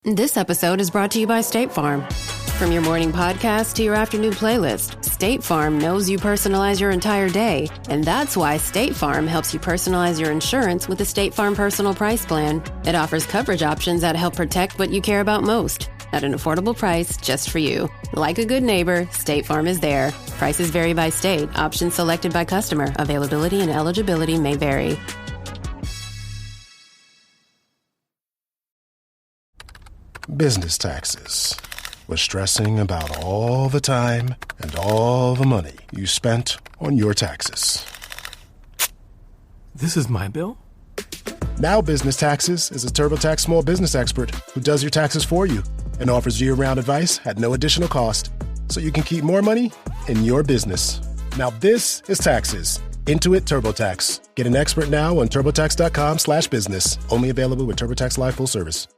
This episode is brought to you by State Farm. From your morning podcast to your afternoon playlist, State Farm knows you personalize your entire day, and that's why State Farm helps you personalize your insurance with the State Farm Personal Price Plan. It offers coverage options that help protect what you care about most at an affordable price just for you. Like a good neighbor, State Farm is there. Prices vary by state. Options selected by customer. Availability and eligibility may vary. Business taxes. Was stressing about all the time and all the money you spent on your taxes. This is my bill? Now Business Taxes is a TurboTax small business expert who does your taxes for you and offers year-round advice at no additional cost, so you can keep more money in your business. Now this is taxes. Intuit TurboTax. Get an expert now on turbotax.com/business. Only available with TurboTax Live Full Service.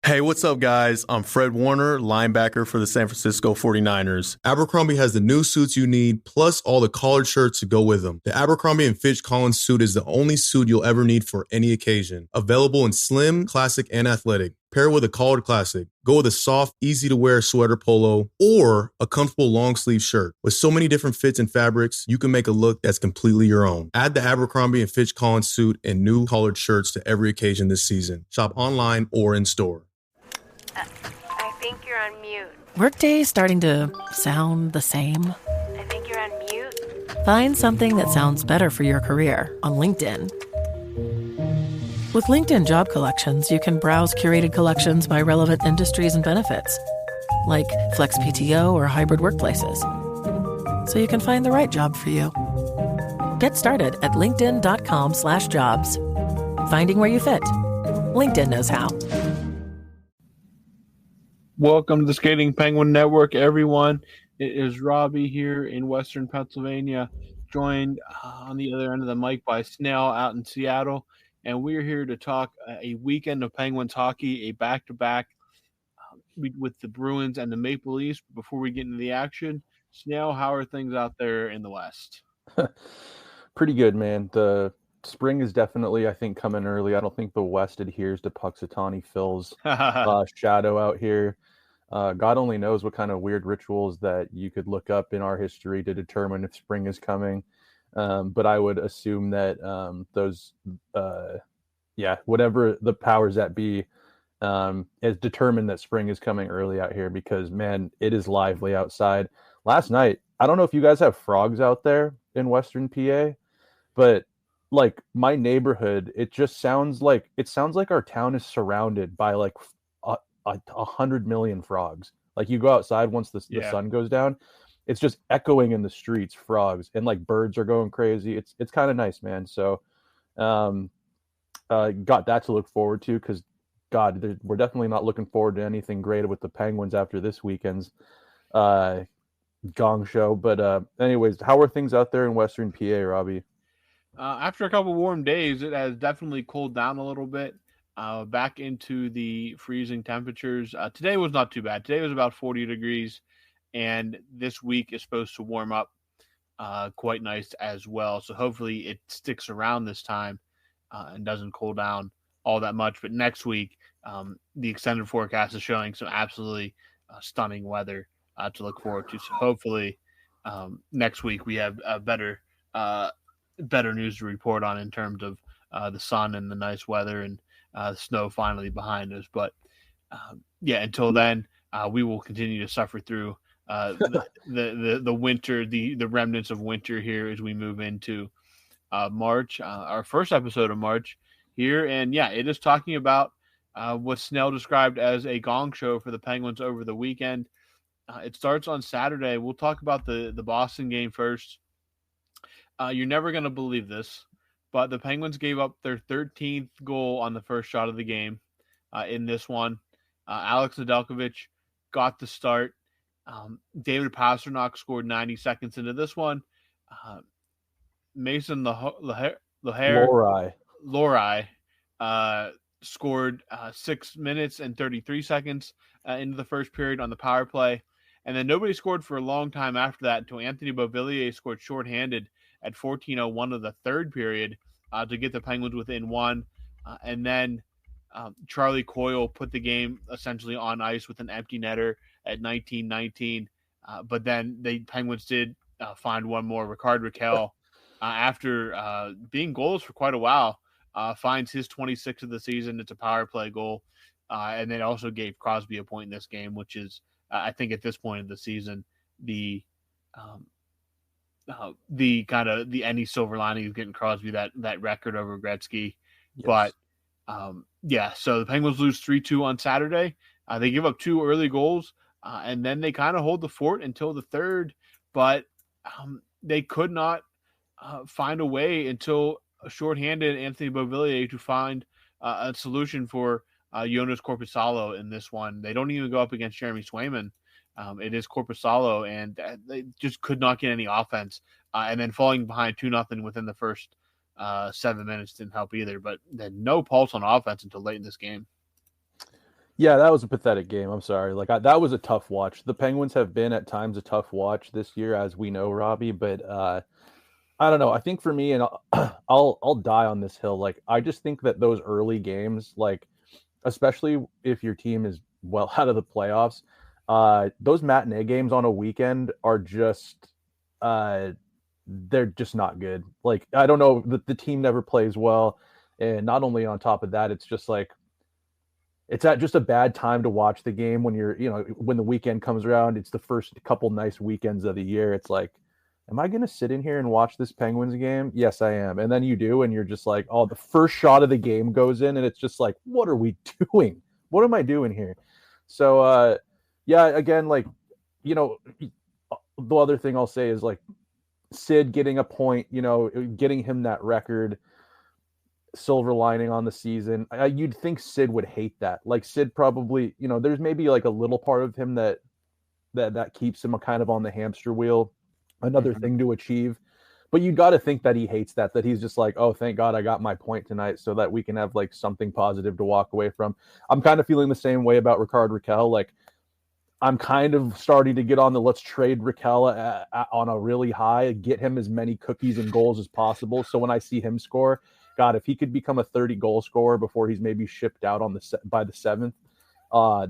Hey, what's up, guys? I'm Fred Warner, linebacker for the San Francisco 49ers. Abercrombie has the new suits you need, plus all the collared shirts to go with them. The Abercrombie & Fitch Collins suit is the only suit you'll ever need for any occasion. Available in slim, classic, and athletic. Pair with a collared classic. Go with a soft, easy-to-wear sweater polo or a comfortable long-sleeve shirt. With so many different fits and fabrics, you can make a look that's completely your own. Add the Abercrombie & Fitch Collins suit and new collared shirts to every occasion this season. Shop online or in store. I think you're on mute. Workday starting to sound the same? I think you're on mute. Find something that sounds better for your career on LinkedIn. With LinkedIn Job Collections, you can browse curated collections by relevant industries and benefits, like flex PTO or hybrid workplaces, so you can find the right job for you. Get started at linkedin.com/jobs. Finding where you fit. LinkedIn knows how. Welcome to the Skating Penguin Network, everyone. It is Robbie here in Western Pennsylvania, joined on the other end of the mic by Snail out in Seattle. And we're here to talk a weekend of Penguins hockey, a back-to-back with the Bruins and the Maple Leafs. Before we get into the action, Snail, how are things out there in the West? Pretty good, man. The spring is definitely, I think, coming early. I don't think the West adheres to Puxatawny Phil's shadow out here. God only knows what kind of weird rituals that you could look up in our history to determine if spring is coming. But I would assume that whatever the powers that be is determined that spring is coming early out here because, man, it is lively outside. Last night, I don't know if you guys have frogs out there in Western PA, but like my neighborhood, it sounds like our town is surrounded by like 100 million frogs. Like you go outside once the sun goes down, it's just echoing in the streets, frogs, and like birds are going crazy. It's kind of nice, man. So got that to look forward to because God, we're definitely not looking forward to anything great with the Penguins after this weekend's gong show. But anyways, how are things out there in Western PA, Robbie? After a couple warm days, it has definitely cooled down a little bit, back into the freezing temperatures. Today was not too bad. Today was about 40 degrees, and this week is supposed to warm up quite nice as well. So hopefully it sticks around this time and doesn't cool down all that much. But next week, the extended forecast is showing some absolutely stunning weather to look forward to. So hopefully next week we have a better news to report on in terms of the sun and the nice weather and the snow finally behind us. But until then, we will continue to suffer through the winter, the remnants of winter here as we move into March, our first episode of March here. And it is talking about what Snell described as a gong show for the Penguins over the weekend. It starts on Saturday. We'll talk about the Boston game first. You're never going to believe this, but the Penguins gave up their 13th goal on the first shot of the game in this one. Alex Nedeljkovic got the start. David Pastrnak scored 90 seconds into this one. Mason Lohrei scored 6 minutes and 33 seconds into the first period on the power play. And then nobody scored for a long time after that until Anthony Beauvillier scored shorthanded at 14:01 of the third period to get the Penguins within one. And then Charlie Coyle put the game essentially on ice with an empty netter at 19-19. But then the Penguins did find one more. Ricard Raquel, after being goalless for quite a while, finds his 26th of the season. It's a power play goal. And then also gave Crosby a point in this game, which is, I think at this point of the season, the kind of the any silver lining is getting Crosby that record over Gretzky. Yes. But so the Penguins lose 3-2 on Saturday. They give up 2 early goals, and then they kind of hold the fort until the third, but they could not find a way until a shorthanded Anthony Beauvillier to find a solution for Jonas Korpisalo in this one. They don't even go up against Jeremy Swayman. It is Korpisalo, and they just could not get any offense. And then falling behind 2-0 within the first 7 minutes didn't help either. But then no pulse on offense until late in this game. Yeah, that was a pathetic game. I'm sorry. That was a tough watch. The Penguins have been at times a tough watch this year, as we know, Robbie. But I don't know. I think for me, and I'll die on this hill. I just think that those early games, especially if your team is well out of the playoffs, those matinee games on a weekend are just they're just not good. I don't know, the team never plays well, and not only on top of that, it's just it's at just a bad time to watch the game when when the weekend comes around. It's the first couple nice weekends of the year. It's am I going to sit in here and watch this Penguins game? Yes, I am. And then you do, and you're just oh, the first shot of the game goes in, and it's just what are we doing? What am I doing here? So yeah, again, the other thing I'll say is Sid getting a point, getting him that record, silver lining on the season. You'd think Sid would hate that. Sid probably, there's maybe a little part of him that keeps him kind of on the hamster wheel, another thing to achieve. But you got to think that he hates that he's just oh, thank God I got my point tonight so that we can have something positive to walk away from. I'm kind of feeling the same way about Ricard Raquel. I'm kind of starting to get on the let's trade Raquel on a really high, get him as many cookies and goals as possible. So when I see him score, God, if he could become a 30-goal scorer before he's maybe shipped out by the 7th,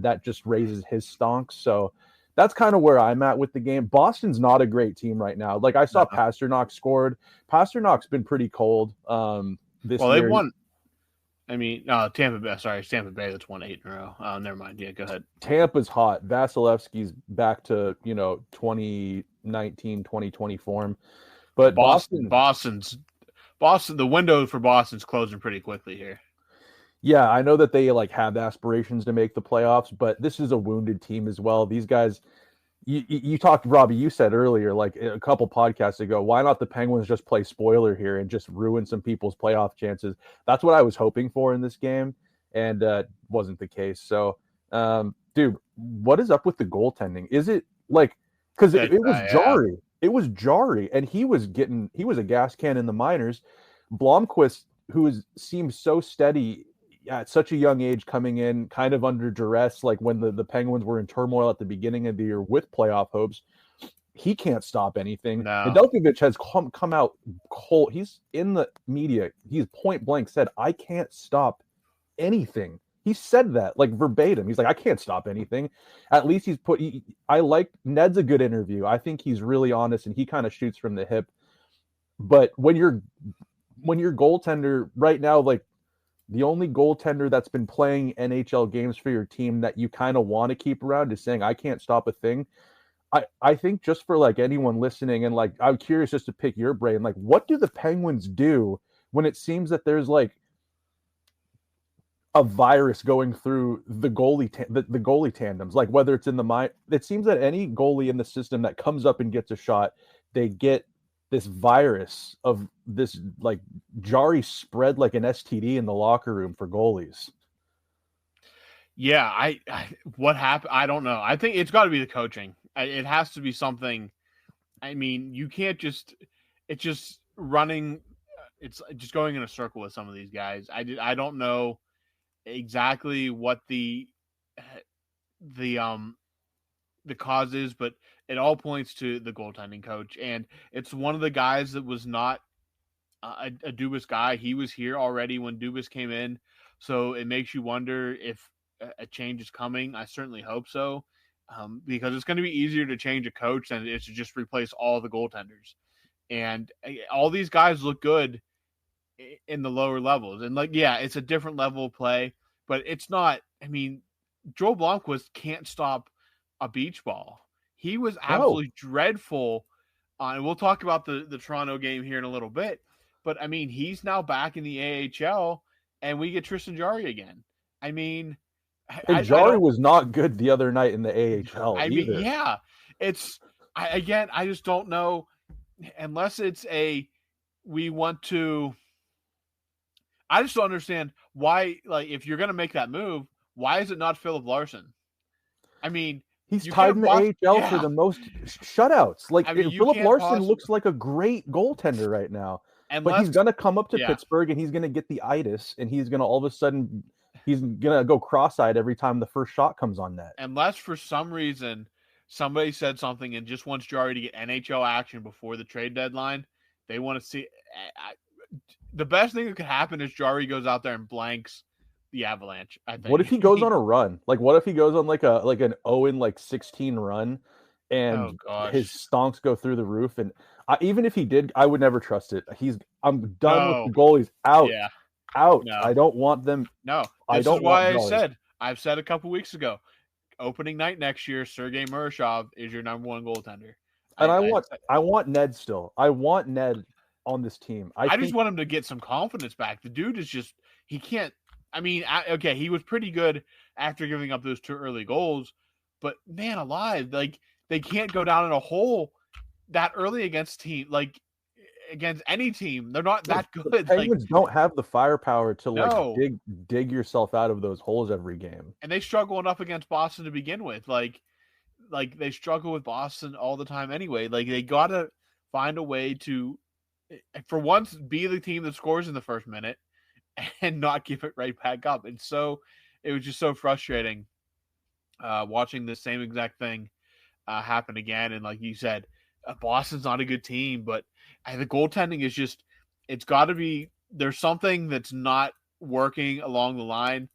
that just raises his stonks. So that's kind of where I'm at with the game. Boston's not a great team right now. I saw Pasternak scored. Pasternak's been pretty cold this year. Well, they've won. I mean, Tampa Bay. Sorry, it's Tampa Bay that's won 8 in a row. Never mind. Yeah, go ahead. Tampa's hot. Vasilevsky's back to 2019, 2020 form. But Boston's the window for Boston's closing pretty quickly here. Yeah, I know that they have aspirations to make the playoffs, but this is a wounded team as well. These guys, you talked, Robbie, you said earlier, a couple podcasts ago, why not the Penguins just play spoiler here and just ruin some people's playoff chances? That's what I was hoping for in this game, and wasn't the case. So, dude, what is up with the goaltending? Is it because it was jarring. It was jarring, and he was a gas can in the minors. Blomqvist, who seemed so steady at such a young age, coming in kind of under duress, when the Penguins were in turmoil at the beginning of the year with playoff hopes, he can't stop anything. No. Nedeljkovic has come out cold. He's in the media. He's point blank said, I can't stop anything. He said that verbatim. He's I can't stop anything. At least I like Ned's a good interview. I think he's really honest and he kind of shoots from the hip. But when your goaltender right now, the only goaltender that's been playing NHL games for your team that you kind of want to keep around is saying, I can't stop a thing. I think just for anyone listening, and I'm curious just to pick your brain, what do the Penguins do when it seems that there's a virus going through the goalie tandems, whether it's in the mind, it seems that any goalie in the system that comes up and gets a shot, they get this virus of this Jari spread like an STD in the locker room for goalies. Yeah, I what happened? I don't know. I think it's got to be the coaching. It has to be something. I mean, you can't just. It's just running. It's just going in a circle with some of these guys. I don't know exactly what the cause is, but it all points to the goaltending coach, and it's one of the guys that was not a Dubas guy. He was here already when Dubas came in. So it makes you wonder if a change is coming. I certainly hope so, because it's going to be easier to change a coach than it is to just replace all the goaltenders. And all these guys look good in the lower levels. And it's a different level of play, but it's not. I mean, Joel Blomqvist can't stop a beach ball. He was absolutely dreadful. And we'll talk about the Toronto game here in a little bit. But, I mean, he's now back in the AHL, and we get Tristan Jarry again. I mean, Jarry was not good the other night in the AHL I either. mean, yeah. I just don't know, unless it's we want to – I just don't understand why, if you're going to make that move, why is it not Philip Larson? I mean – he's tied in the AHL for the most shutouts. Philip Larson looks like a great goaltender right now. But he's going to come up to Pittsburgh, and he's going to get the itis, and he's going to all of a sudden he's going to go cross-eyed every time the first shot comes on net. Unless for some reason somebody said something and just wants Jarry to get NHL action before the trade deadline, they want to see the best thing that could happen is Jarry goes out there and blanks the Avalanche. I think. What if he goes on a run? What if he goes on like an 0-16 run, and his stonks go through the roof? And even if he did, I would never trust it. I'm done with the goalies. Out. Yeah. Out. No. I don't want them. No. I've said a couple weeks ago, opening night next year, Sergei Murashov is your number one goaltender. And I want Ned still. I want Ned on this team. I just want him to get some confidence back. The dude is just, he can't. I mean, okay, he was pretty good after giving up those 2 early goals, but man alive, they can't go down in a hole that early against any team. They're not that good. The Penguins don't have the firepower to dig yourself out of those holes every game. And they struggle enough against Boston to begin with. Like they struggle with Boston all the time anyway. They got to find a way to, for once, be the team that scores in the first minute and not give it right back up. And so it was just so frustrating watching the same exact thing happen again. And like you said, Boston's not a good team, but the goaltending is just, it's got to be, there's something that's not working along the line,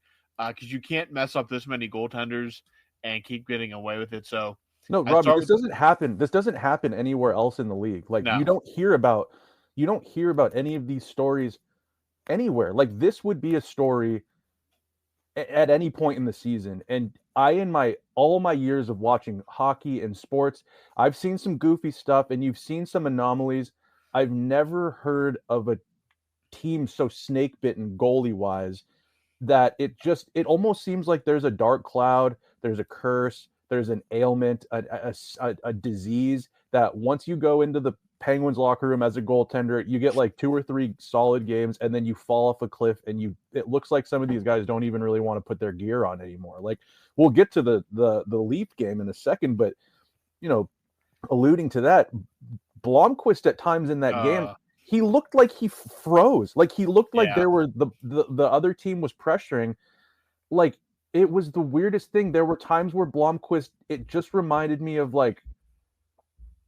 because you can't mess up this many goaltenders and keep getting away with it. So no, Robbie, this doesn't happen. This doesn't happen anywhere else in the league. You don't hear about any of these stories anywhere. This would be a story at any point in the season. And in all my years of watching hockey and sports, I've seen some goofy stuff, and you've seen some anomalies. I've never heard of a team so snake bitten goalie wise that it almost seems like there's a dark cloud, there's a curse, there's an ailment, a disease that once you go into the Penguins locker room as a goaltender, you get 2 or 3 solid games, and then you fall off a cliff, and it looks like some of these guys don't even really want to put their gear on anymore. We'll get to the Leaf game in a second, but alluding to that, Blomqvist at times in that game, he looked like he froze. He looked like there were the other team was pressuring. It was the weirdest thing. There were times where Blomqvist, it just reminded me of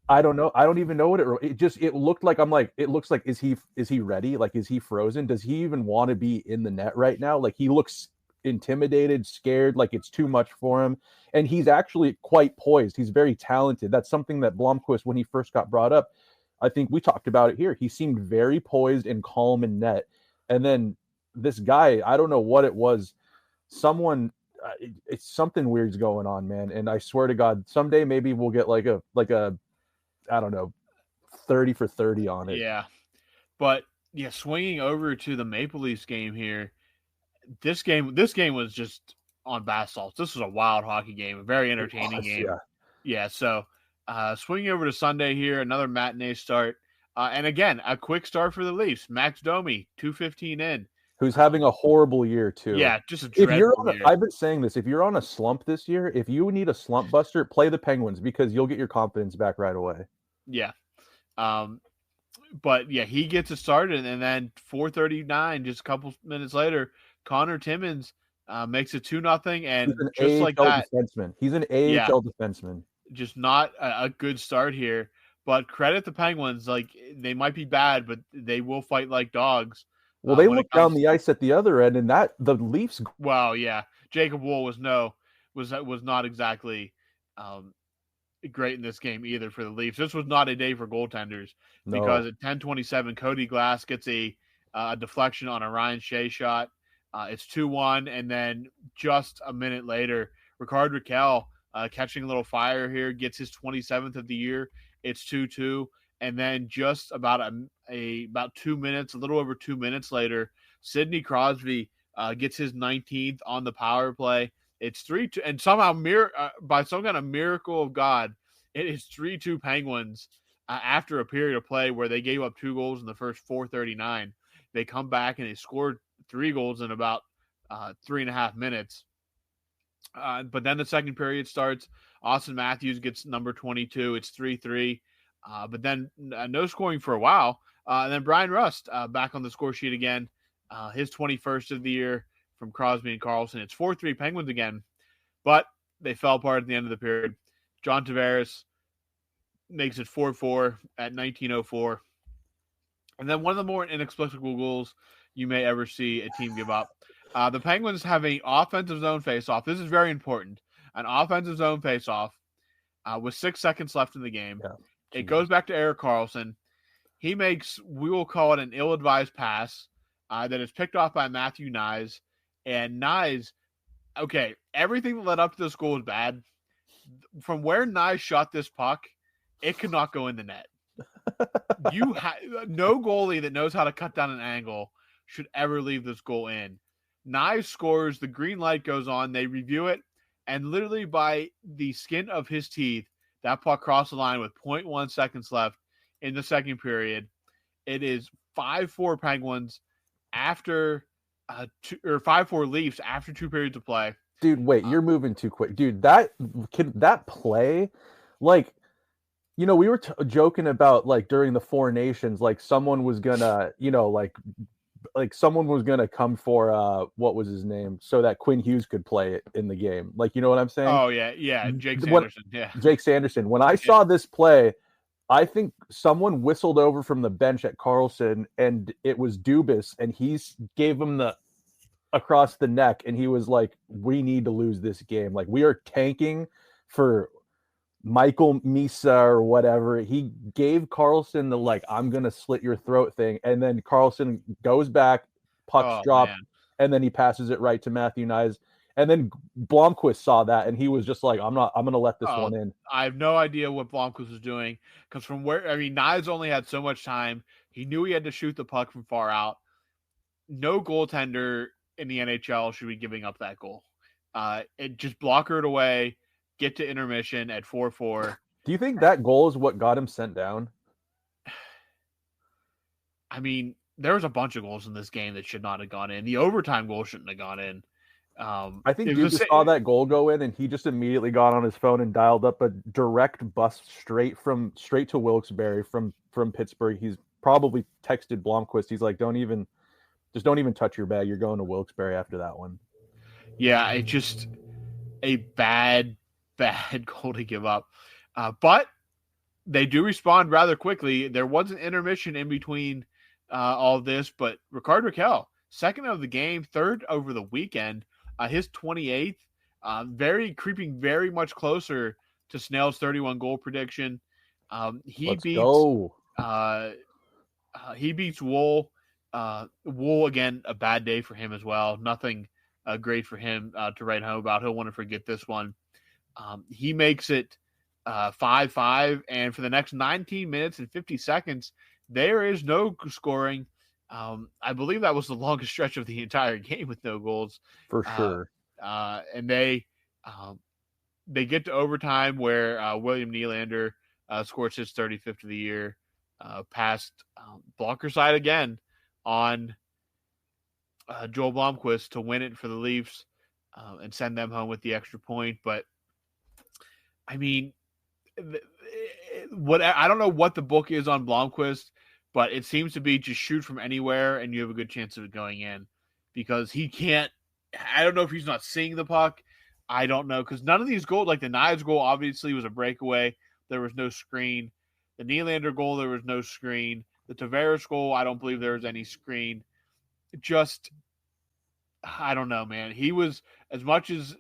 I don't know. I don't even know what it looked like. It looks like, is he ready? Is he frozen? Does he even want to be in the net right now? He looks intimidated, scared, it's too much for him. And he's actually quite poised. He's very talented. That's something that Blomqvist, when he first got brought up, I think we talked about it here. He seemed very poised and calm in net. And then this guy, I don't know what it was. It's something weird's going on, man. And I swear to God, someday maybe we'll get a I don't know, 30 for 30 on it. Yeah. But swinging over to the Maple Leafs game here, this game was just on bath salts. This was a wild hockey game, a very entertaining game. Yeah. So swinging over to Sunday here, another matinee start. And again, a quick start for the Leafs. Max Domi, 2:15 in. Who's having a horrible year too. Yeah, just a dreadful year. I've been saying this. If you're on a slump this year, if you need a slump buster, play the Penguins, because you'll get your confidence back right away. Yeah. But he gets it started, and then 4:39, just a couple minutes later, Connor Timmins makes it 2-0, and just AHL like that, defenseman. He's an AHL defenseman. Just not a good start here. But credit the Penguins, they might be bad, but they will fight like dogs. Well, they when it looked down comes. the ice at the other end, and that the Leafs. Well, yeah, Jacob Wool was not exactly great in this game either for the Leafs. This was not a day for goaltenders because No. at 10:27, Cody Glass gets a deflection on a Ryan Shea shot. It's 2-1, and then just a minute later, Ricard Raquel catching a little fire here, gets his 27th of the year. It's 2-2, and then just about about 2 minutes, a little over 2 minutes later, Sidney Crosby gets his 19th on the power play. It's 3-2, and somehow by some kind of miracle of God, it is 3-2 Penguins after a period of play where they gave up 2 goals in the first 4:39. They come back and they scored 3 goals in about 3.5 minutes. But then the second period starts. Austin Matthews gets number 22. It's 3-3. But then no scoring for a while. And then Brian Rust back on the score sheet again. His 21st of the year from Crosby and Carlson. It's 4-3 Penguins again. But they fell apart at the end of the period. John Tavares makes it 4-4 at 19:04. And then one of the more inexplicable goals you may ever see a team give up. The Penguins have an offensive zone faceoff. This is very important. An offensive zone faceoff with 6 seconds left in the game. Yeah. It goes back to Erik Karlsson. He makes, we will call it an ill-advised pass that is picked off by Matthew Nyes. And Nyes, okay, everything that led up to this goal was bad. From where Nyes shot this puck, it could not go in the net. No goalie that knows how to cut down an angle should ever leave this goal in. Nyes scores, the green light goes on, they review it, and literally by the skin of his teeth, that puck crossed the line with 0.1 seconds left in the second period. It is 5-4 Penguins after 5-4 Leafs after 2 periods of play. Dude, wait, you're moving too quick. Dude, that play, like, you know, we were joking about, like, during the Four Nations, like, someone was gonna, you know, like someone was gonna come for what was his name, so that Quinn Hughes could play it in the game. Like, you know what I'm saying? Oh yeah, Jake Sanderson. Jake Sanderson. When I saw this play, I think someone whistled over from the bench at Karlsson, and it was Dubas, and he gave him the across the neck, and he was like, "We need to lose this game. Like, we are tanking for Michael Misa or whatever." He gave Karlsson the, like, "I'm gonna slit your throat" thing, and then Karlsson goes back, pucks drop, and then he passes it right to Matthew Nyes. And then Blomqvist saw that, and he was just like, I'm gonna let this one in. I have no idea what Blomqvist was doing, because from where, I mean, Nyes only had so much time. He knew he had to shoot the puck from far out. No goaltender in the NHL should be giving up that goal. It just blocker it away, get to intermission at 4-4. Do you think that goal is what got him sent down? I mean, there was a bunch of goals in this game that should not have gone in. The overtime goal shouldn't have gone in. I think Duke saw that goal go in, and he just immediately got on his phone and dialed up a direct bus straight to Wilkes-Barre from Pittsburgh. He's probably texted Blomqvist. He's like, don't even touch your bag. You're going to Wilkes-Barre after that one. Yeah, it's just a bad goal to give up. But they do respond rather quickly. There was an intermission in between all of this, but Ricard Raquel, second of the game, third over the weekend, his 28th, creeping very much closer to Snail's 31 goal prediction. He beats Wool. Wool, again, a bad day for him as well. Nothing great for him to write home about. He'll want to forget this one. He makes it 5-5, and for the next 19 minutes and 50 seconds, there is no scoring. I believe that was the longest stretch of the entire game with no goals. For sure. And they get to overtime where William Nylander scores his 35th of the year, past blocker side again on Joel Blomqvist to win it for the Leafs and send them home with the extra point. But, I mean, I don't know what the book is on Blomqvist, but it seems to be just shoot from anywhere and you have a good chance of it going in, because he can't. I don't know if he's not seeing the puck. I don't know, because none of these goals, like the Knives goal, obviously was a breakaway. There was no screen. The Nylander goal, there was no screen. The Tavares goal, I don't believe there was any screen. just, I don't know, man. He was as much as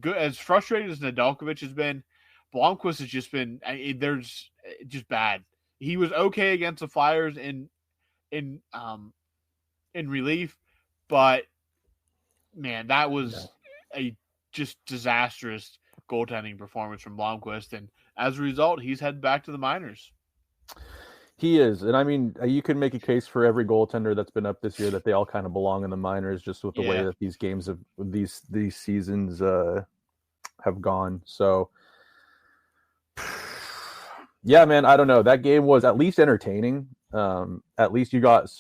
good as frustrated as Nedeljkovic has been. Blomqvist has just been there's just bad. He was okay against the Flyers in relief, but man, that was a just disastrous goaltending performance from Blomqvist, and as a result, he's headed back to the minors. He is, and I mean, you can make a case for every goaltender that's been up this year that they all kind of belong in the minors, just with the way that these games of these seasons have gone. So, yeah, man, I don't know. That game was at least entertaining. At least you got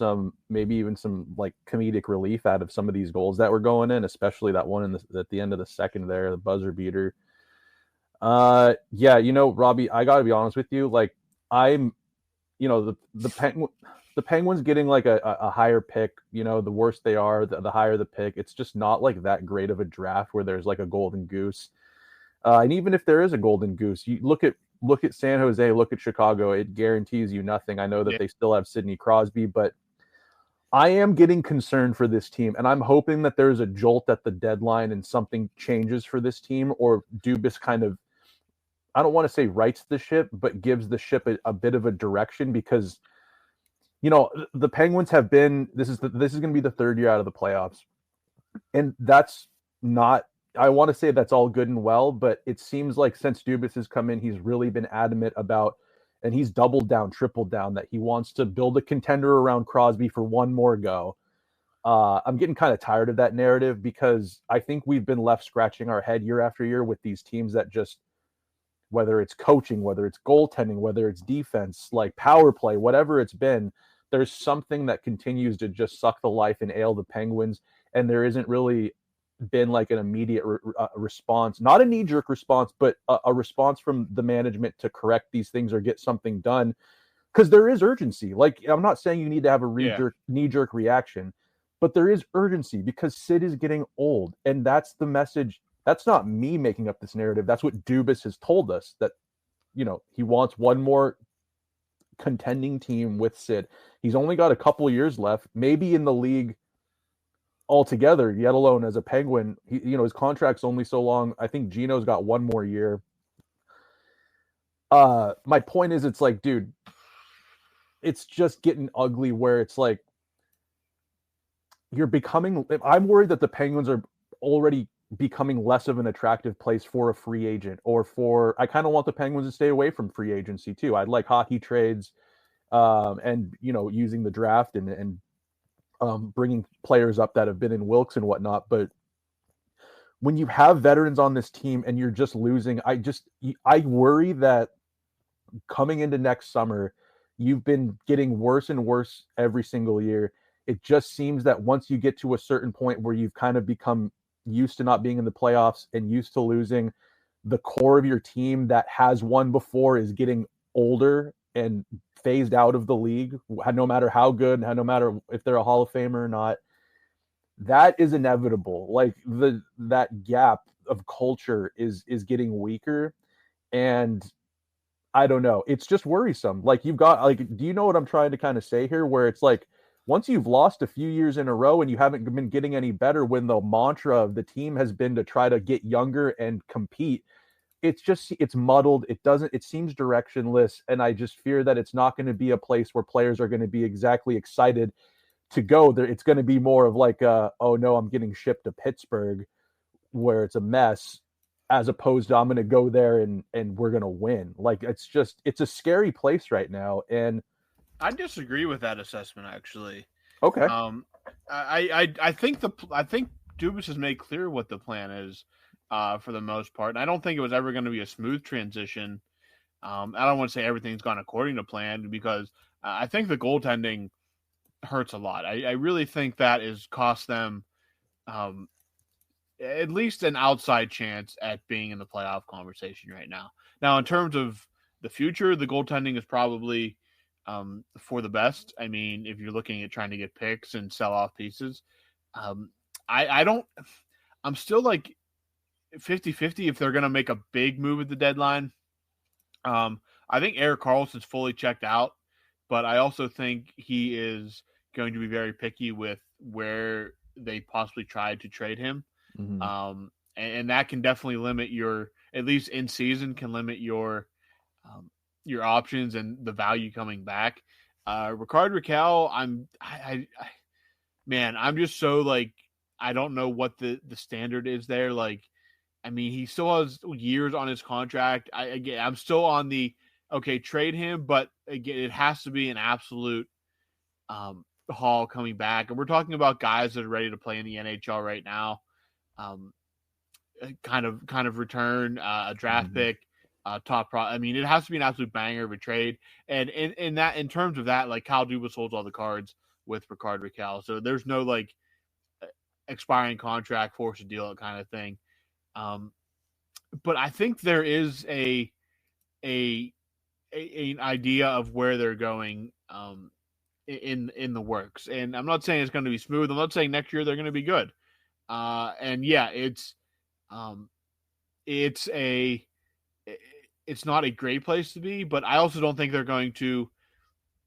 maybe even some like comedic relief out of some of these goals that were going in, especially that one at the end of the second there, the buzzer beater. Yeah, Robbie, I got to be honest with you. Like, I'm. The Penguins getting like a higher pick, the worse they are, the higher the pick. It's just not like that great of a draft where there's like a golden goose. And even if there is a golden goose, you look at San Jose, look at Chicago, it guarantees you nothing. I know that they still have Sidney Crosby, but I am getting concerned for this team, and I'm hoping that there's a jolt at the deadline and something changes for this team, or Dubas kind of, I don't want to say rights the ship, but gives the ship a bit of a direction, because, the Penguins have been, this is going to be the third year out of the playoffs. And that's not, I want to say that's all good and well, but it seems like since Dubas has come in, he's really been adamant about, and he's doubled down, tripled down, that he wants to build a contender around Crosby for one more go. I'm getting kind of tired of that narrative, because I think we've been left scratching our head year after year with these teams that just, whether it's coaching, whether it's goaltending, whether it's defense, like power play, whatever it's been, there's something that continues to just suck the life and ail the Penguins. And there isn't really been like an immediate response, not a knee-jerk response, but a response from the management to correct these things or get something done. Because there is urgency. Like, I'm not saying you need to have a knee-jerk reaction, but there is urgency, because Sid is getting old. And that's the message. That's not me making up this narrative. That's what Dubas has told us, that, he wants one more contending team with Sid. He's only got a couple years left, maybe in the league altogether, yet alone as a Penguin. His contract's only so long. I think Gino's got one more year. My point is, it's like, dude, it's just getting ugly where it's like I'm worried that the Penguins are already becoming less of an attractive place for a free agent, or I kind of want the Penguins to stay away from free agency too. I'd like hockey trades, and using the draft and bringing players up that have been in Wilkes and whatnot. But when you have veterans on this team and you're just losing, I worry that coming into next summer, you've been getting worse and worse every single year. It just seems that once you get to a certain point where you've kind of become used to not being in the playoffs and used to losing, the core of your team that has won before is getting older and phased out of the league, no matter how good, no matter if they're a Hall of Famer or not. That is inevitable. Like, that gap of culture is getting weaker, and I don't know. It's just worrisome. Like, you've got, like, do you know what I'm trying to kind of say here? Where it's like, once you've lost a few years in a row and you haven't been getting any better, when the mantra of the team has been to try to get younger and compete, it's muddled. It seems directionless. And I just fear that it's not going to be a place where players are going to be exactly excited to go there. It's going to be more of like, oh no, I'm getting shipped to Pittsburgh where it's a mess, as opposed to I'm going to go there and we're going to win. Like, it's a scary place right now. And I disagree with that assessment, actually. Okay. I think Dubas has made clear what the plan is, for the most part. And I don't think it was ever going to be a smooth transition. I don't want to say everything's gone according to plan, because I think the goaltending hurts a lot. I really think that has cost them at least an outside chance at being in the playoff conversation right now. Now, in terms of the future, the goaltending is probably for the best. I mean, if you're looking at trying to get picks and sell off pieces, I'm still like 50-50 if they're going to make a big move at the deadline. I think Erik Karlsson's fully checked out, but I also think he is going to be very picky with where they possibly tried to trade him. Mm-hmm. And that can definitely limit your, at least in season, can limit your options and the value coming back. Rickard Rakell, man, I'm just so like, I don't know what the standard is there. Like, I mean, he still has years on his contract. I'm still on the, okay, trade him, but again, it has to be an absolute haul coming back. And we're talking about guys that are ready to play in the NHL right now. Kind of return a draft pick, I mean, it has to be an absolute banger of a trade. And in terms of that, like, Kyle Dubas holds all the cards with Rickard Rakell, so there's no like expiring contract, force a deal kind of thing. But I think there is an idea of where they're going in the works. And I'm not saying it's going to be smooth. I'm not saying next year they're going to be good. And yeah, it's not a great place to be, but I also don't think they're going to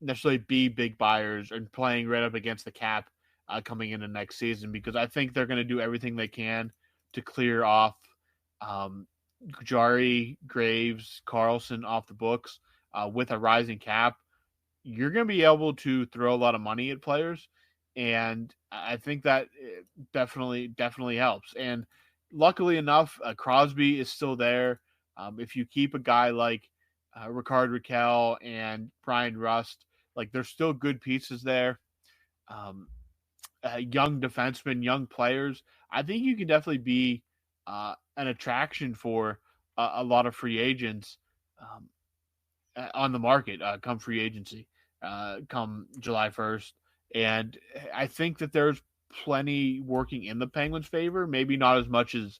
necessarily be big buyers and playing right up against the cap coming into next season, because I think they're going to do everything they can to clear off Jari, Graves, Carlson off the books. With a rising cap, you're going to be able to throw a lot of money at players, and I think that definitely helps. And luckily enough, Crosby is still there. If you keep a guy like Rickard Rakell and Brian Rust, like, there's still good pieces there. Young defensemen, young players. I think you can definitely be an attraction for a lot of free agents on the market come free agency, come July 1st. And I think that there's plenty working in the Penguins' favor, maybe not as much as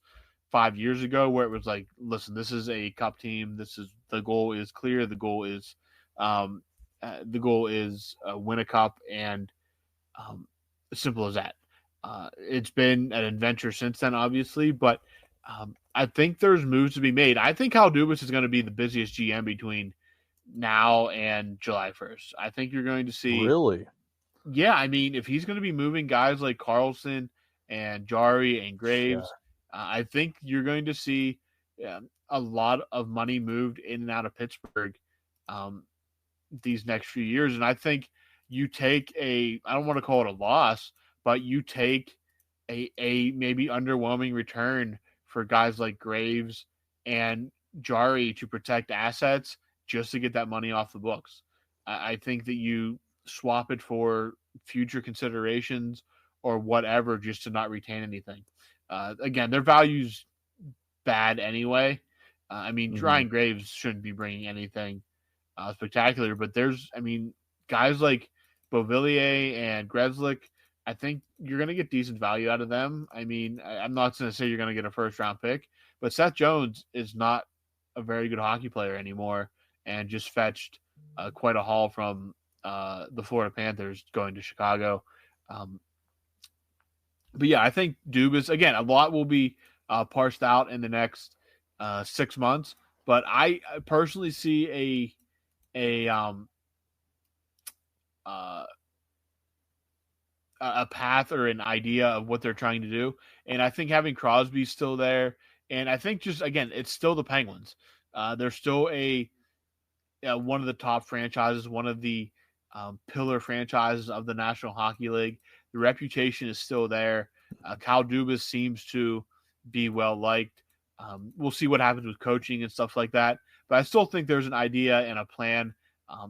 5 years ago, where it was like, listen, this is a cup team. The goal is clear. The goal is win a cup, and simple as that. It's been an adventure since then, obviously, but I think there's moves to be made. I think Kyle Dubas is going to be the busiest GM between now and July 1st. I think you're going to see. Really? Yeah, I mean, if he's going to be moving guys like Carlson and Jari and Graves, I think you're going to see a lot of money moved in and out of Pittsburgh these next few years. And I think you take I don't want to call it a loss, but you take a maybe underwhelming return for guys like Graves and Jari to protect assets just to get that money off the books. I think that you swap it for future considerations or whatever just to not retain anything. Again, their value's bad anyway. I mean, Ryan Graves shouldn't be bringing anything spectacular, but guys like Beauvillier and Grzelcyk, I think you're going to get decent value out of them. I mean, I'm not going to say you're going to get a first-round pick, but Seth Jones is not a very good hockey player anymore and just fetched quite a haul from the Florida Panthers going to Chicago. But yeah, I think Dubas, again, a lot will be parsed out in the next 6 months, but I personally see a path or an idea of what they're trying to do. And I think having Crosby still there, and I think just, again, it's still the Penguins. They're still one of the top franchises, one of the pillar franchises of the National Hockey League. The reputation is still there. Kyle Dubas seems to be well liked. We'll see what happens with coaching and stuff like that. But I still think there's an idea and a plan.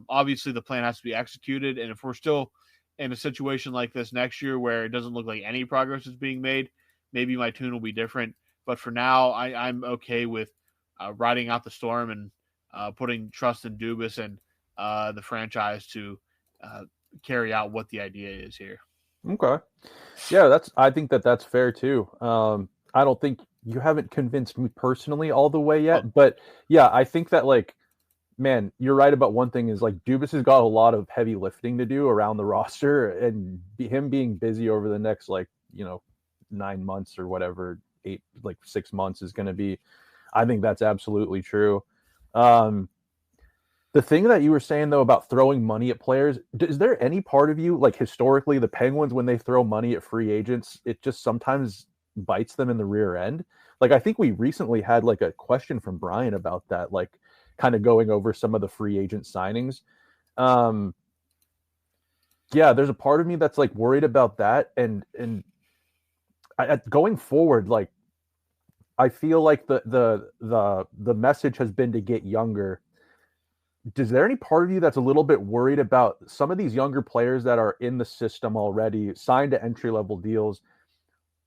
Obviously, the plan has to be executed. And if we're still in a situation like this next year where it doesn't look like any progress is being made, maybe my tune will be different. But for now, I'm okay with riding out the storm and putting trust in Dubas and the franchise to carry out what the idea is here. Okay. Yeah, I think that's fair too. I don't think you haven't convinced me personally all the way yet, but yeah, I think that, like, man, you're right about one thing is, like, Dubas has got a lot of heavy lifting to do around the roster, and him being busy over the next, 9 months or whatever, 6 months is going to be, I think that's absolutely true. The thing that you were saying, though, about throwing money at players, is there any part of you, like historically, the Penguins, when they throw money at free agents, it just sometimes bites them in the rear end? Like, I think we recently had like a question from Brian about that, like kind of going over some of the free agent signings. Yeah, there's a part of me that's like worried about that. And going forward, like, I feel like the message has been to get younger. Is there any part of you that's a little bit worried about some of these younger players that are in the system already, signed to entry-level deals?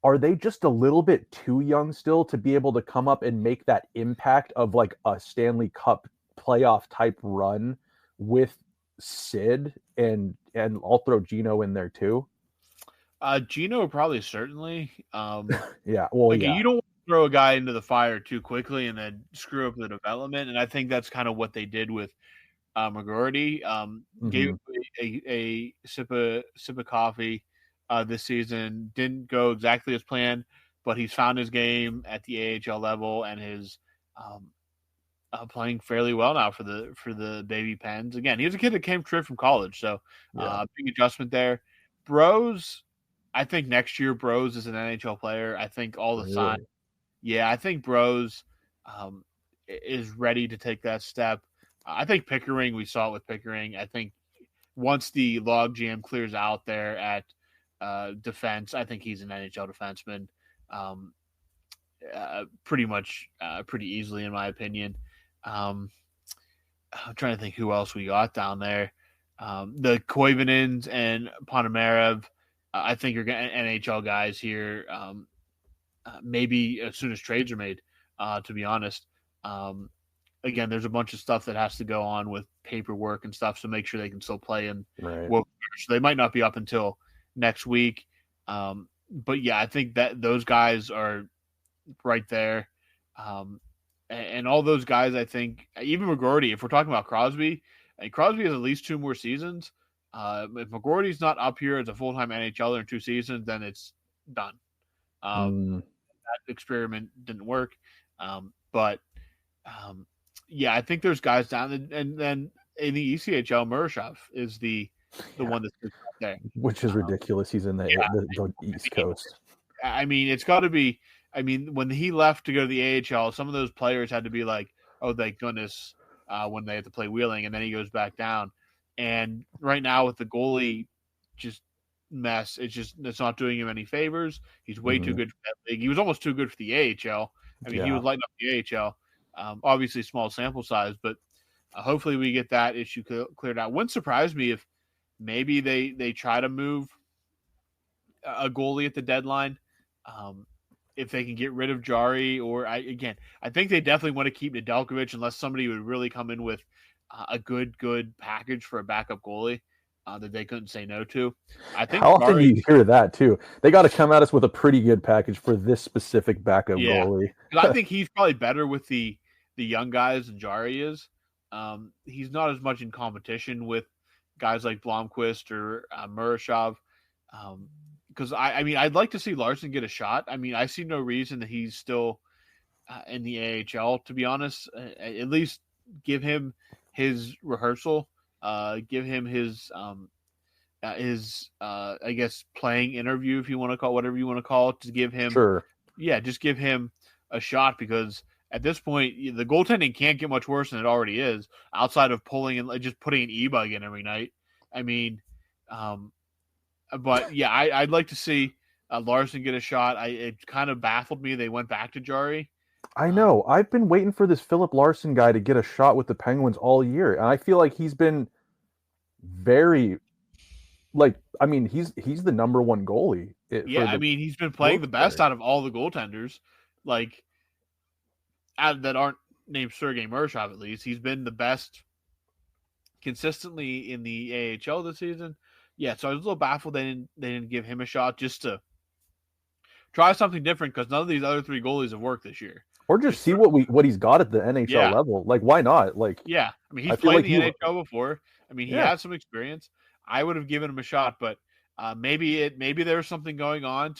Are they just a little bit too young still to be able to come up and make that impact of like a Stanley Cup playoff type run with Sid? And I'll throw Gino in there too. Gino probably certainly. Yeah, well, like yeah. you don't want to throw a guy into the fire too quickly and then screw up the development. And I think that's kind of what they did with McGroarty. Gave him a sip of coffee this season. Didn't go exactly as planned, but he's found his game at the AHL level and is playing fairly well now for the Baby Pens. Again, he was a kid that came straight from college, so big adjustment there. Bros, I think next year Bros is an NHL player. I think all the signs. Yeah, I think Bros is ready to take that step. I think Pickering, we saw it with Pickering. I think once the logjam clears out there at defense, I think he's an NHL defenseman pretty easily, in my opinion. I'm trying to think who else we got down there. The Koivunens and Ponomarev, I think are NHL guys here. Maybe as soon as trades are made, to be honest. Again, there's a bunch of stuff that has to go on with paperwork and stuff, so make sure they can still play. And so they might not be up until next week. But yeah, I think that those guys are right there. And all those guys, I think, even McGroarty, if we're talking about Crosby, and Crosby has at least 2 more seasons. If McGroarty's not up here as a full-time NHLer in 2 seasons, then it's done. That experiment didn't work. Yeah, I think there's guys down, and then in the ECHL, Murashov is the one that's out there, which is ridiculous. He's in the East Coast. I mean, it's got to be. I mean, when he left to go to the AHL, some of those players had to be like, "Oh, thank goodness," when they have to play Wheeling, and then he goes back down. And right now, with the goalie just mess, it's not doing him any favors. He's way too good for that league. He was almost too good for the AHL. I mean, he was lighting up the AHL. Obviously, small sample size, but hopefully we get that issue cleared out. Wouldn't surprise me if maybe they try to move a goalie at the deadline. If they can get rid of Jari, or I think they definitely want to keep Nedeljkovic unless somebody would really come in with a good package for a backup goalie that they couldn't say no to. I think how often you hear that too? They got to come at us with a pretty good package for this specific backup goalie. I think he's probably better with the young guys than Jari is. He's not as much in competition with guys like Blomqvist or Murashov. Because I mean, I'd like to see Larson get a shot. I mean, I see no reason that he's still in the AHL, to be honest. At least give him his rehearsal, give him his I guess playing interview, if you want to call it, whatever you want to call it, to give him just give him a shot, because at this point the goaltending can't get much worse than it already is, outside of pulling and just putting an e-bug in every night. I mean, but yeah, I'd like to see Larson get a shot. It kind of baffled me they went back to Jari. I know. I've been waiting for this Philip Larson guy to get a shot with the Penguins all year, and I feel like he's been very, I mean, he's the number one goalie. I mean, he's been playing the best out of all the goaltenders, that aren't named Sergei Murashov. At least he's been the best consistently in the AHL this season. Yeah, so I was a little baffled they didn't give him a shot just to try something different, because none of these other 3 goalies have worked this year. Or just see what he's got at the NHL level. Like, why not? I mean, he's played the NHL before. I mean, he has some experience. I would have given him a shot, but maybe there's something going on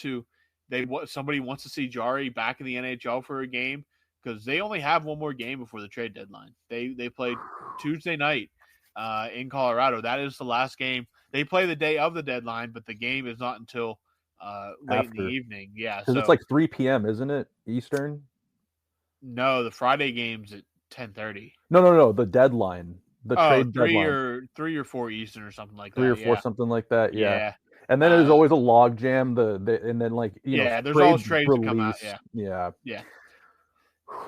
somebody wants to see Jari back in the NHL for a game, because they only have one more game before the trade deadline. They played Tuesday night in Colorado. That is the last game. They play the day of the deadline, but the game is not until late in the evening. Yeah, because it's like 3 p.m., isn't it, Eastern? No, the Friday game's at 10:30. No. The deadline, the trade deadline, 3 or 4 Eastern or something like that. 3 or 4, something like that. Yeah. And then there's always a log jam. And then like there's always trades that come out. Yeah.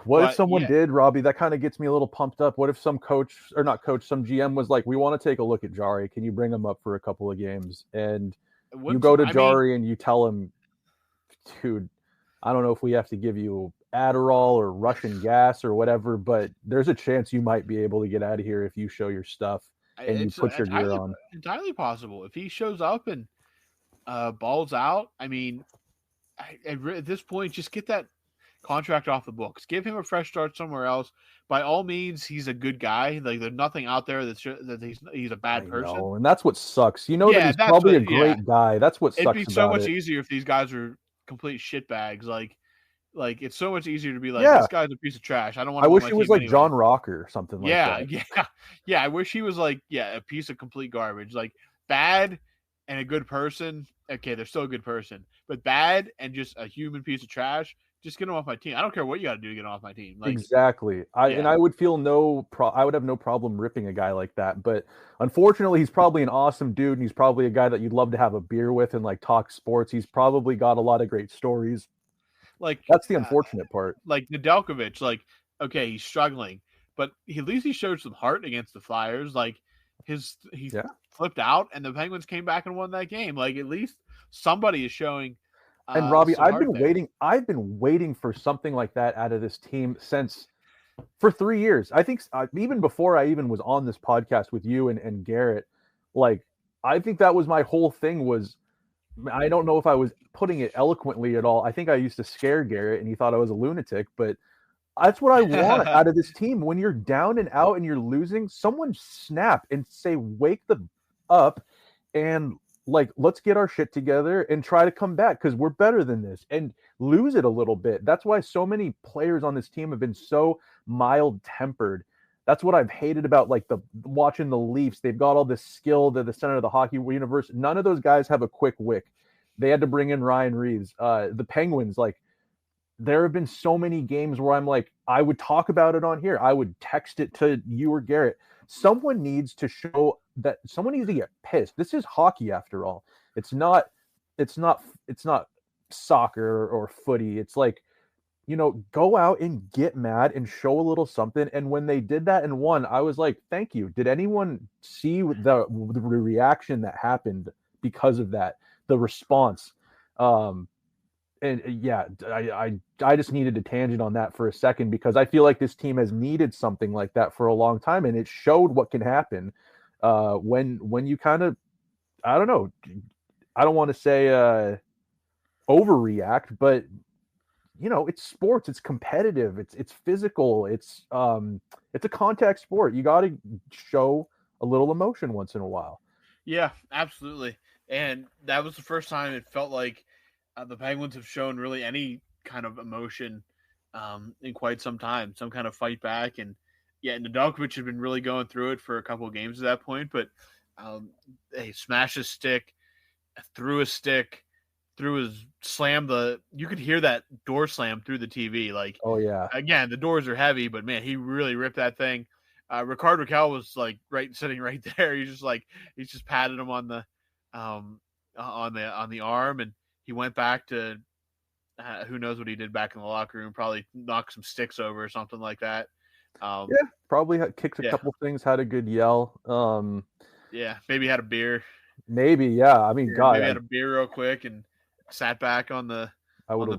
But if someone did, Robbie? That kind of gets me a little pumped up. What if some coach, or not coach, some GM was like, "We want to take a look at Jari. Can you bring him up for a couple of games?" And you go to Jari and you tell him, "Dude, I don't know if we have to give you Adderall or Russian gas or whatever, but there's a chance you might be able to get out of here if you show your stuff and you put your gear on." Entirely possible. If he shows up and balls out, I mean, at this point, just get that contract off the books. Give him a fresh start somewhere else. By all means, he's a good guy. Like, there's nothing out there that he's a bad person. And that's what sucks. That he's probably a great guy. That's what sucks about it. It'd be so much easier if these guys are complete shitbags. Like it's so much easier to be like, this guy's a piece of trash. I don't want. I wish he was like John Rocker or something like that. Yeah. I wish he was like a piece of complete garbage. Like, bad and a good person. Okay, they're still a good person, but bad and just a human piece of trash. Just get him off my team. I don't care what you got to do to get him off my team. Like, exactly. And I would feel I would have no problem ripping a guy like that. But unfortunately, he's probably an awesome dude, and he's probably a guy that you'd love to have a beer with and like talk sports. He's probably got a lot of great stories. Like, that's the unfortunate part. Like Nedeljkovic, like, okay, he's struggling, but at least he showed some heart against the Flyers. Like, he flipped out, and the Penguins came back and won that game. Like, at least somebody is showing. And Robbie, I've been waiting for something like that out of this team for 3 years. I think even before I even was on this podcast with you and Garrett, like, I think that was my whole thing was, I don't know if I was putting it eloquently at all. I think I used to scare Garrett and he thought I was a lunatic, but that's what I want out of this team. When you're down and out and you're losing, someone snap and say, wake the up and like, let's get our shit together and try to come back because we're better than this, and lose it a little bit. That's why so many players on this team have been so mild-tempered. That's what I've hated about like watching the Leafs. They've got all this skill. They're the center of the hockey universe. None of those guys have a quick wick. They had to bring in Ryan Reeves. The Penguins, like, there have been so many games where I'm like, I would talk about it on here. I would text it to you or Garrett. Someone needs to show that someone needs to get pissed. This is hockey after all. It's not soccer or footy. It's like, go out and get mad and show a little something. And when they did that and won, I was like, thank you. Did anyone see the reaction that happened because of that? The response. And I just needed a tangent on that for a second because I feel like this team has needed something like that for a long time, and it showed what can happen when you kind of, I don't know, I don't want to say overreact, but it's sports, it's competitive, it's physical, it's a contact sport. You got to show a little emotion once in a while. Yeah, absolutely. And that was the first time it felt like the Penguins have shown really any kind of emotion in quite some time, some kind of fight back. And Nedeljkovic had been really going through it for a couple of games at that point, but he smashed his stick, threw his stick, you could hear that door slam through the TV. Like, oh yeah, again, the doors are heavy, but man, he really ripped that thing. Rickard Rakell was like sitting right there. He's just patted him on the arm, and he went back to who knows what he did back in the locker room. Probably knocked some sticks over or something like that. Probably kicked a couple things. Had a good yell. Maybe had a beer. Maybe, yeah. I mean, God, maybe had a beer real quick and sat back on the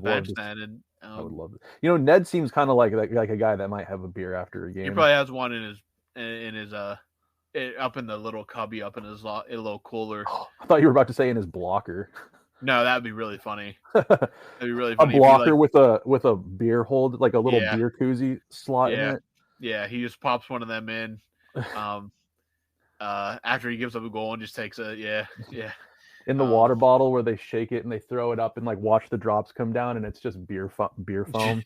bench then. And I would love it. Ned seems kind of like a guy that might have a beer after a game. He probably has one in his up in the little cubby up in his little cooler. I thought you were about to say in his blocker. No, that'd be really funny. That'd be really funny. A blocker with a beer hold, like a little beer koozie slot in it. Yeah, he just pops one of them in. After he gives up a goal and just takes a. in the water bottle where they shake it and they throw it up and like watch the drops come down and it's just beer foam.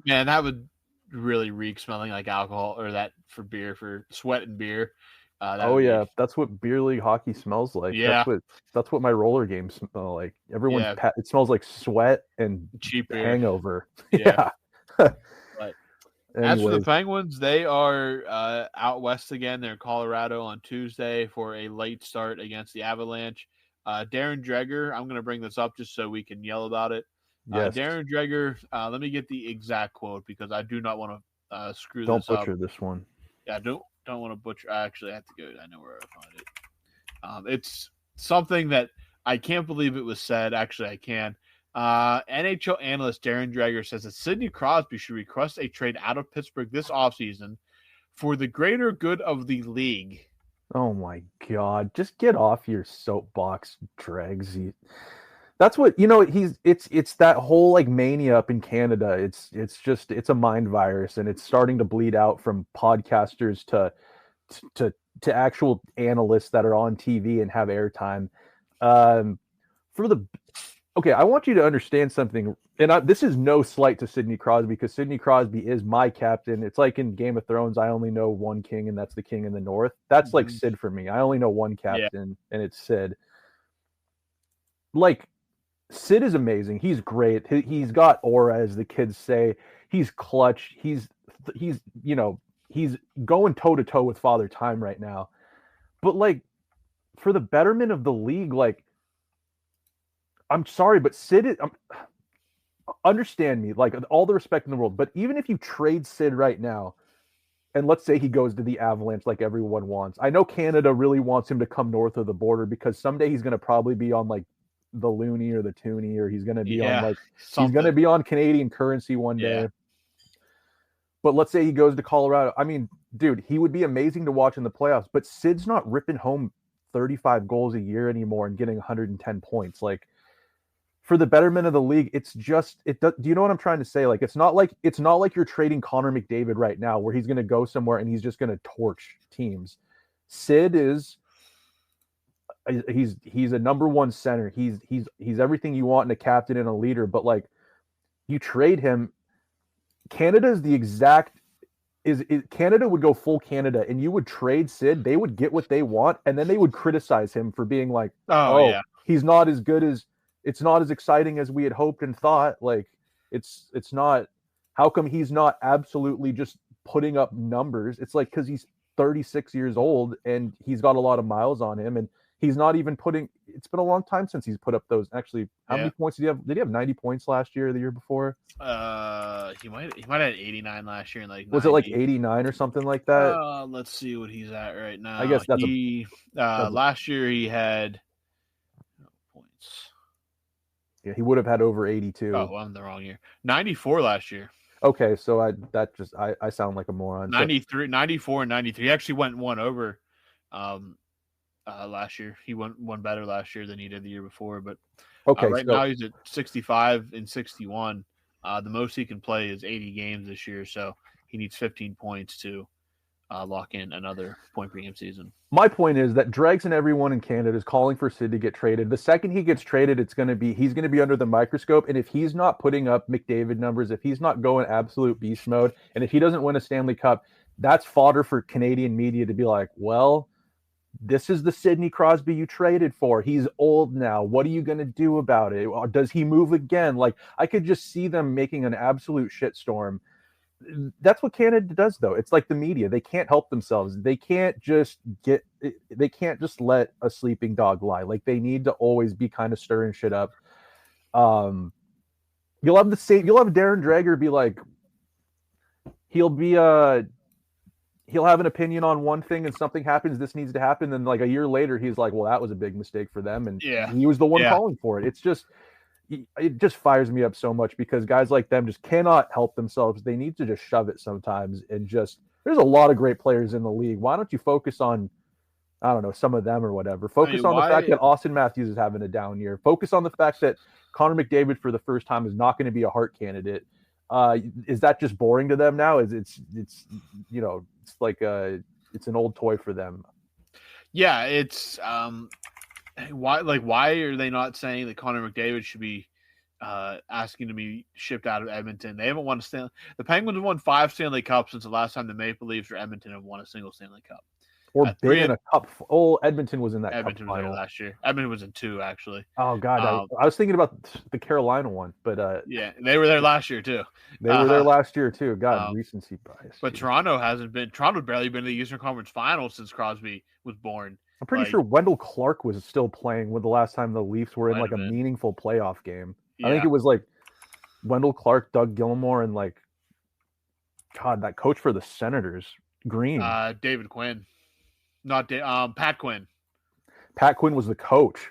Man, that would really reek smelling like alcohol, or that for beer, for sweat and beer. That's what beer league hockey smells like. Yeah, that's what my roller games smell like. It smells like sweat and cheap beer. Hangover. Yeah. But as for the Penguins, they are out west again. They're in Colorado on Tuesday for a late start against the Avalanche. Darren Dreger, I'm going to bring this up just so we can yell about it. Yes. Darren Dreger, let me get the exact quote because I do not want to screw this up. Don't butcher this one. Yeah, don't want to butcher. I actually have to go. I know where I find it. It's something that I can't believe it was said. Actually, I can. NHL analyst Darren Dreger says that Sidney Crosby should request a trade out of Pittsburgh this offseason for the greater good of the league. Oh my God. Just get off your soapbox, Dregs. That's what, it's that whole like mania up in Canada. It's a mind virus and it's starting to bleed out from podcasters to actual analysts that are on TV and have airtime. Okay, I want you to understand something, and this is no slight to Sidney Crosby because Sidney Crosby is my captain. It's like in Game of Thrones, I only know one king, and that's the king in the north. That's like Sid for me. I only know one captain, and it's Sid. Like, Sid is amazing. He's great. He's got aura, as the kids say. He's clutch. He's going toe-to-toe with Father Time right now. But, like, for the betterment of the league, like, I'm sorry, but Sid understand me, like all the respect in the world. But even if you trade Sid right now, and let's say he goes to the Avalanche like everyone wants. I know Canada really wants him to come north of the border because someday he's going to probably be on like the Looney or the Toonie, or he's going to be on like something. He's going to be on Canadian currency one day. But let's say he goes to Colorado. I mean, dude, he would be amazing to watch in the playoffs. But Sid's not ripping home 35 goals a year anymore and getting 110 points. Like, for the betterment of the league, do you know what I'm trying to say? Like, it's not like you're trading Connor McDavid right now where he's going to go somewhere and he's just going to torch teams. Sid he's a number one center. He's everything you want in a captain and a leader, but like you trade him, Canada would go full Canada and you would trade Sid, they would get what they want, and then they would criticize him for being like, he's not as good as, it's not as exciting as we had hoped and thought. Like, it's not, how come he's not absolutely just putting up numbers? It's like, because he's 36 years old and he's got a lot of miles on him, and he's not even it's been a long time since he's put up those. Actually, how many points did he have? Did he have 90 points last year or the year before? He might have had 89 last year. And like, was 90. It like 89 or something like that? Let's see what he's at right now. I guess that's last year he had points. Yeah, he would have had over 82. Oh, well, I'm the wrong year. 94 last year. Okay, so I sound like a moron. 93, 94, and 93. He actually went one over last year. He went one better last year than he did the year before. But now he's at 65 and 61. The most he can play is 80 games this year, so he needs 15 points to lock in another point per game season. My point is that Dregs and everyone in Canada is calling for Sid to get traded. The second he gets traded, he's going to be under the microscope. And if he's not putting up McDavid numbers, if he's not going absolute beast mode, and if he doesn't win a Stanley Cup, that's fodder for Canadian media to be like, well, this is the Sidney Crosby you traded for. He's old now. What are you going to do about it? Or does he move again? Like, I could just see them making an absolute shitstorm. That's what Canada does, though. It's like the media. They can't help themselves. They can't just let a sleeping dog lie. Like, they need to always be kind of stirring shit up. You'll have Darren Dreger be like, he'll have an opinion on one thing and something happens, this needs to happen. Then like a year later, he's like, well, that was a big mistake for them. And he was the one calling for it. It just fires me up so much because guys like them just cannot help themselves. They need to just shove it sometimes. And there's a lot of great players in the league. Why don't you focus on, I don't know, some of them or whatever. Focus on the fact that Austin Matthews is having a down year. Focus on the fact that Connor McDavid for the first time is not going to be a Hart candidate. Is that just boring to them now? It's like it's an old toy for them. Yeah, it's why are they not saying that Connor McDavid should be asking to be shipped out of Edmonton? They haven't won a Stanley. The Penguins have won 5 Stanley Cups since the last time the Maple Leafs or Edmonton have won a single Stanley Cup. Or been in a cup. Oh, Edmonton was in that Edmonton cup was final there last year. Edmonton was in 2, actually. Oh God, I was thinking about the Carolina one, but yeah, they were there last year too. They were there last year too. God, recency bias. But geez. Toronto's barely been to the Eastern Conference Finals since Crosby was born. I'm pretty sure Wendell Clark was still playing when the last time the Leafs were in like a meaningful playoff game. Yeah. I think it was like Wendell Clark, Doug Gilmour, and like God, that coach for the Senators, Green. David Quinn. Not Pat Quinn. Pat Quinn was the coach.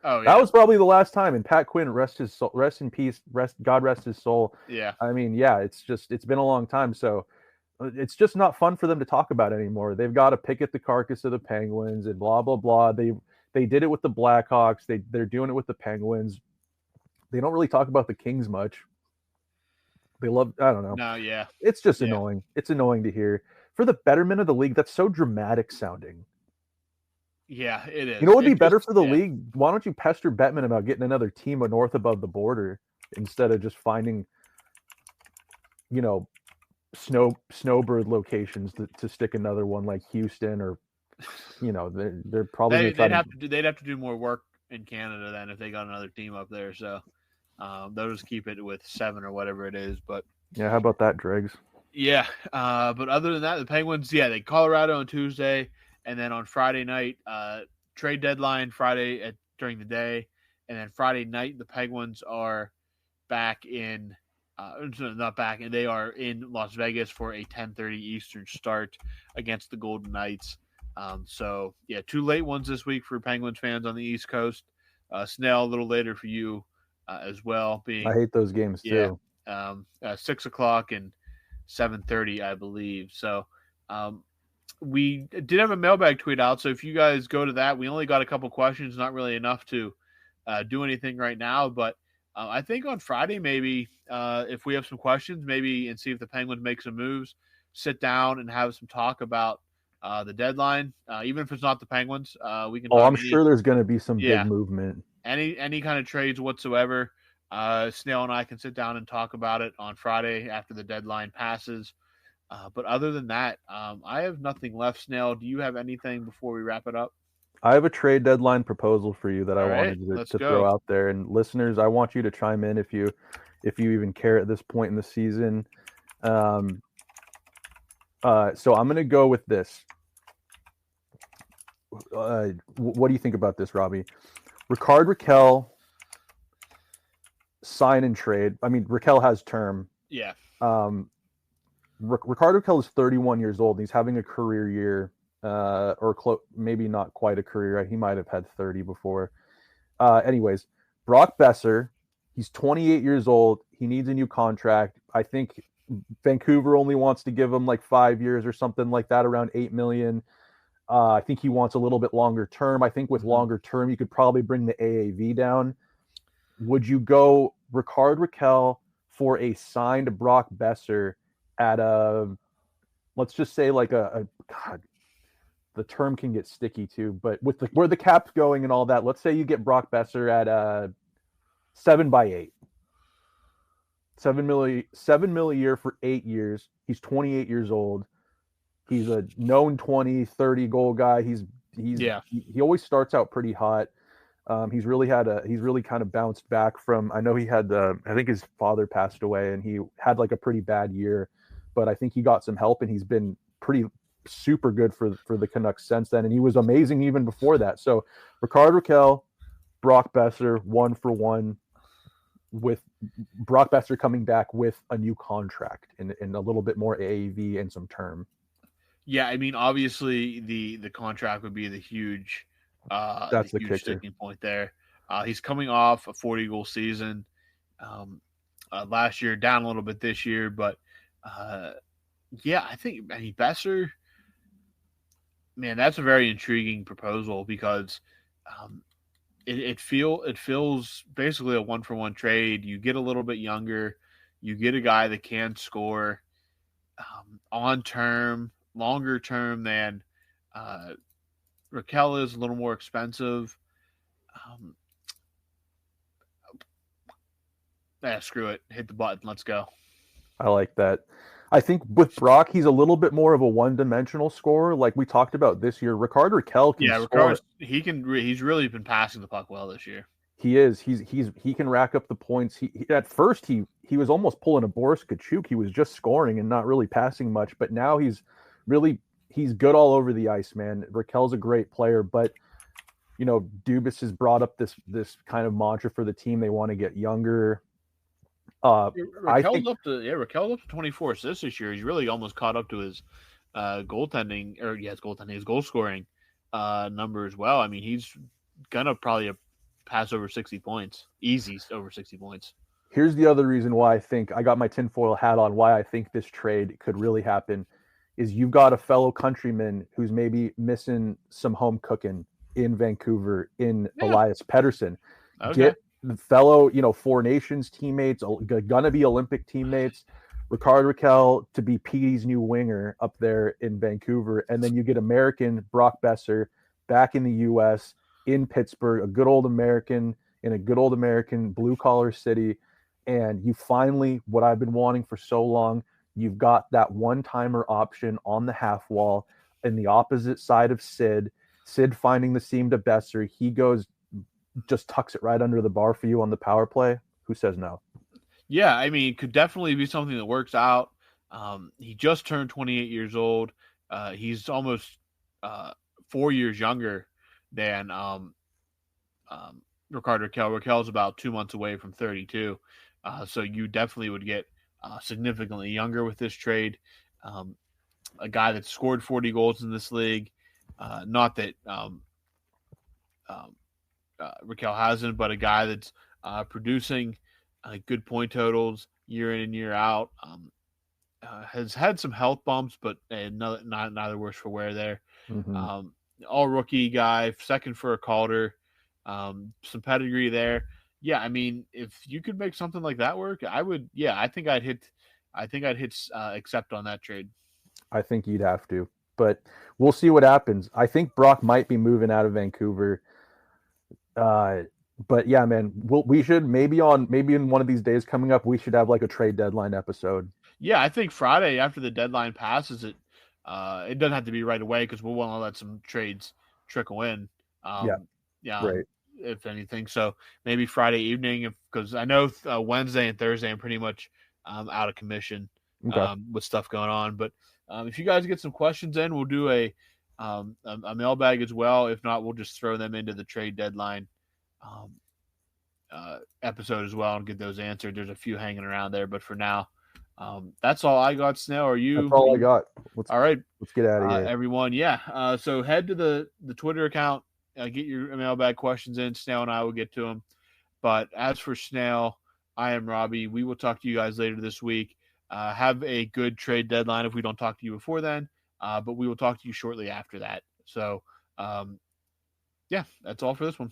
Oh, yeah. That was probably the last time. And Pat Quinn, rest in peace, God rest his soul. Yeah. I mean, yeah, it's been a long time. So it's just not fun for them to talk about anymore. They've got to pick at the carcass of the Penguins and blah, blah, blah. They did it with the Blackhawks. They're doing it with the Penguins. They don't really talk about the Kings much. They love, I don't know. No, yeah. It's just annoying. It's annoying to hear. For the betterment of the league, that's so dramatic sounding. Yeah, it is. You know what would be better for the league? Why don't you pester Bettman about getting another team north above the border instead of just finding, snowbird locations to stick another one like Houston or, they're probably they'd have to do more work in Canada then if they got another team up there. So they'll just keep it with 7 or whatever it is. But yeah, how about that, Dregs? Yeah, but other than that, the Penguins, they Colorado on Tuesday, and then on Friday night, trade deadline Friday during the day, and then Friday night the Penguins are back in, not back, and they are in Las Vegas for a 10:30 Eastern start against the Golden Knights. So 2 late ones this week for Penguins fans on the East Coast. Snail a little later for you as well. I hate those games too. 6 o'clock and 7:30, I believe. So we did have a mailbag tweet out. So if you guys go to that, we only got a couple questions, not really enough to do anything right now. But I think on Friday, maybe if we have some questions, maybe and see if the Penguins make some moves, sit down and have some talk about the deadline. Even if it's not the Penguins, we can. I'm sure there's going to be some big movement. Any kind of trades whatsoever. Snail and I can sit down and talk about it on Friday after the deadline passes. But other than that, I have nothing left. Snail, do you have anything before we wrap it up? I have a trade deadline proposal for you that I wanted to throw out there. And listeners, I want you to chime in if you even care at this point in the season. So I'm going to go with this. What do you think about this, Robbie? Rickard Rakell, sign and trade. I mean, Rakell has term. Yeah. Rickard Rakell is 31 years old. He's having a career year, maybe not quite a career. He might have had 30 before. Anyways, Brock Besser, he's 28 years old. He needs a new contract. I think Vancouver only wants to give him like 5 years or something like that, around $8 million. I think he wants a little bit longer term. I think with longer term, you could probably bring the AAV down. Would you go Rickard Rakell for a signed Brock Besser at let's just say like God, the term can get sticky too, but with where the cap's going and all that, let's say you get Brock Besser at 7x8. $7 million a year for 8 years. He's 28 years old. He's a known 20, 30 goal guy. He always starts out pretty hot. He's really kind of bounced back from, I know he had I think his father passed away and he had like a pretty bad year, but I think he got some help and he's been pretty super good for the Canucks since then. And he was amazing even before that. So Rickard Rakell, Brock Besser, 1-for-1, with Brock Besser coming back with a new contract and a little bit more AAV and some term. Yeah, I mean, obviously the contract would be the huge, that's the huge sticking point there. He's coming off a 40-goal season last year, down a little bit this year, but I think Besser, man, that's a very intriguing proposal because it feels basically a 1-for-1 trade. You get a little bit younger, you get a guy that can score on term. Longer term than Rakell is, a little more expensive. Screw it. Hit the button. Let's go. I like that. I think with Brock, he's a little bit more of a one-dimensional scorer, like we talked about this year. Ricard Raquel can score. He's really been passing the puck well this year. He is. He can rack up the points. He at first he was almost pulling a Boris Kachuk. He was just scoring and not really passing much, but now he's good all over the ice, man. Raquel's a great player, but you know, Dubas has brought up this kind of mantra for the team. They want to get younger. Raquel's up to 24 assists this year. He's really almost caught up to his his goal scoring number as well. I mean, he's gonna probably pass over 60 points, easy over 60 points. Here's the other reason why I think I got my tinfoil hat on. Why I think this trade could really happen is you've got a fellow countryman who's maybe missing some home cooking in Vancouver in Elias Pettersson. Okay. Get the fellow, Four Nations teammates, gonna be Olympic teammates, Ricard Raquel to be Petey's new winger up there in Vancouver, and then you get American Brock Besser back in the U.S. in Pittsburgh, a good old American in a good old American blue-collar city, and you finally, what I've been wanting for so long, you've got that one-timer option on the half wall in the opposite side of Sid finding the seam to Besser. He goes, just tucks it right under the bar for you on the power play. Who says no? Yeah, I mean, it could definitely be something that works out. He just turned 28 years old. He's almost 4 years younger than Ricard Raquel. Raquel's about 2 months away from 32. So you definitely would get significantly younger with this trade. A guy that scored 40 goals in this league. Not that Raquel hasn't, but a guy that's producing good point totals year in and year out. Has had some health bumps, but neither worse for wear there. Mm-hmm. All rookie guy, second for a Calder, some pedigree there. Yeah, I mean, if you could make something like that work, I would. Yeah, I think I'd hit accept on that trade. I think you'd have to, but we'll see what happens. I think Brock might be moving out of Vancouver. But yeah, man, we should maybe in one of these days coming up, we should have like a trade deadline episode. Yeah, I think Friday after the deadline passes, it doesn't have to be right away because we'll want to let some trades trickle in. Right. If anything, so maybe Friday evening, because I know Wednesday and Thursday I'm pretty much out of commission with stuff going on. But if you guys get some questions in, we'll do a mailbag as well. If not, we'll just throw them into the trade deadline episode as well and get those answered. There's a few hanging around there, but for now, that's all I got. Snail, are you? That's all I got. All right, let's get out of here, everyone. Yeah. So head to the Twitter account, get your mailbag questions in. Snail and I will get to them. But as for Snail, I am Robbie. We will talk to you guys later this week. Have a good trade deadline if we don't talk to you before then. But we will talk to you shortly after that. So, yeah, that's all for this one.